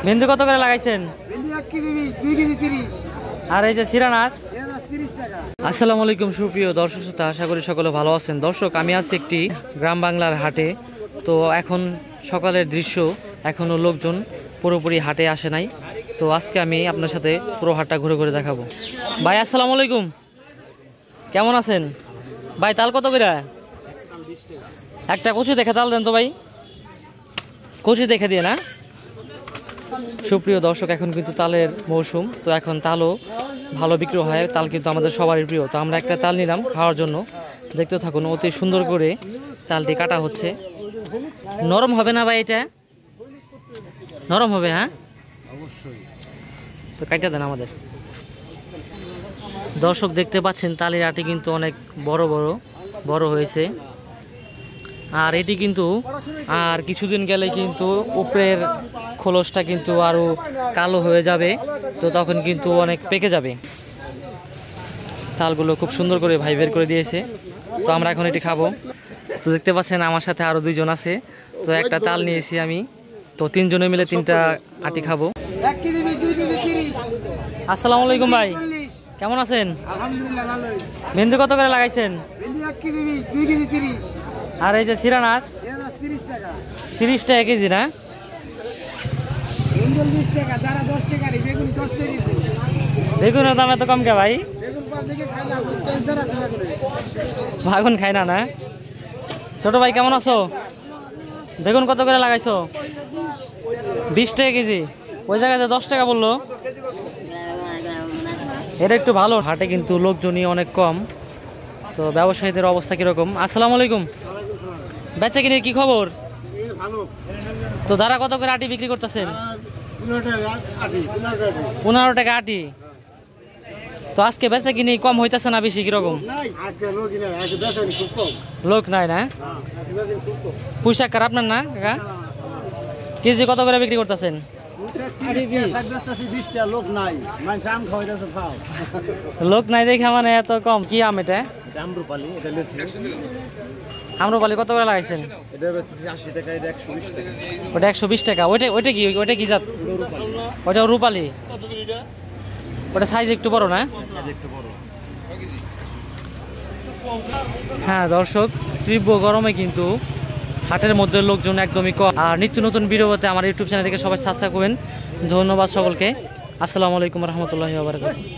ভেন্ডি কত করে লাগাইছেন? আর এই যে সিরানাস? আসসালামু আলাইকুম সুপ্রিয় দর্শক শ্রোতা, আশা করি সকলে ভালো আছেন। দর্শক, আমি আছি একটি গ্রাম বাংলার হাটে। তো এখন সকালের দৃশ্য, এখনও লোকজন পুরোপুরি হাটে আসে নাই। তো আজকে আমি আপনার সাথে পুরো হাটটা ঘুরে ঘুরে দেখাবো। ভাই আসসালামু আলাইকুম, কেমন আছেন? ভাই তাল কত করে? একটা কচু দেখে তাল দেন তো ভাই, কচু দেখে দিয়ে না। সুপ্রিয় দর্শক, এখন কিন্তু তালের মৌসুম, তো এখন তালও ভালো বিক্রি হয়। তাল কিন্তু আমাদের সবারই প্রিয়। তো আমরা একটা তাল নিলাম খাওয়ার জন্য। দেখতে থাকুন, অতি সুন্দর করে তালটি কাটা হচ্ছে। নরম হবে না ভাই? এটা নরম হবে? হ্যাঁ অবশ্যই। তো কাটা দেন আমাদের। দর্শক দেখতে পাচ্ছেন তালের আটি কিন্তু অনেক বড় হয়েছে। আর এটি কিন্তু আর কিছুদিন গেলে কিন্তু উপরের খোলসটা কিন্তু আরো কালো হয়ে যাবে। তো তখন কিন্তু অনেক পেকে যাবে। তালগুলো খুব সুন্দর করে ভাই বের করে দিয়েছে। তো আমরা এখন এটি খাবো। তো দেখতে পাচ্ছেন আমার সাথে আরো দুইজন আছে। তো একটা তাল নিয়েছি আমি। তো তিনজনে মিলে তিনটা আটি খাবো। আসসালামু আলাইকুম ভাই, কেমন আছেন? আলহামদুলিল্লাহ ভালোই। ভেন্ডি কত করে লাগাইছেন? ভেন্ডি 1 কেজি 20, 2 কেজি 30। আর এই যে সিরানাস? 30 টাকা। 30 টাকা কেজি না? ভেন্ডি 20 টাকা, যারা 10 টাকা রে। বেগুন 10 টাকা কেজি। বেগুনের দাম এত কম কে ভাই? বেগুন পাব দেখে খাই না, ক্যান্সার আছে বেগুনে। বেগুন খাই না না? ছোট ভাই কেমন আছো? বেগুন কত করে লাগাইছো? 20 টাকা কেজি। ওই জায়গাতে 10 টাকা বললো। এটা একটু ভালো। হাটে কিন্তু লোকজনই অনেক কম। তো ব্যবসায়ীদের অবস্থা কিরকম? আসসালামু আলাইকুম, বেচা কিনে কি খবর? তো দাঁড়া কত করে আটি বিক্রি করতেছেন? 15 টাকা আটি। তো আজকে বেচা কিনে কম হইতেছে না বেশি? কিরকম লোক নাই না? পুঁইশাক কার আপনার না কাকা? কেজি কত করে বিক্রি করতেছেন? লোক নাই দেখা মানে এত কম? কি আম এটা? আম্রপালি কত করে লাগাইছেন? ওটা 120 টাকা। ওইটা কি? ওইটা কি জাত? ওটা রূপালি। ওটা সাইজ একটু বড় না? হ্যাঁ দর্শক, তীব্র গরমে কিন্তু হাটের মধ্যে লোকজন একদমই কম। আর নিত্য নতুন ভিডিও পেতে আমার ইউটিউব চ্যানেল থেকে সবাই সাবস্ক্রাইব করবেন। ধন্যবাদ সকলকে। আসসালামু আলাইকুম রহমতুল্লাহি ওয়া বারাকাতুহু।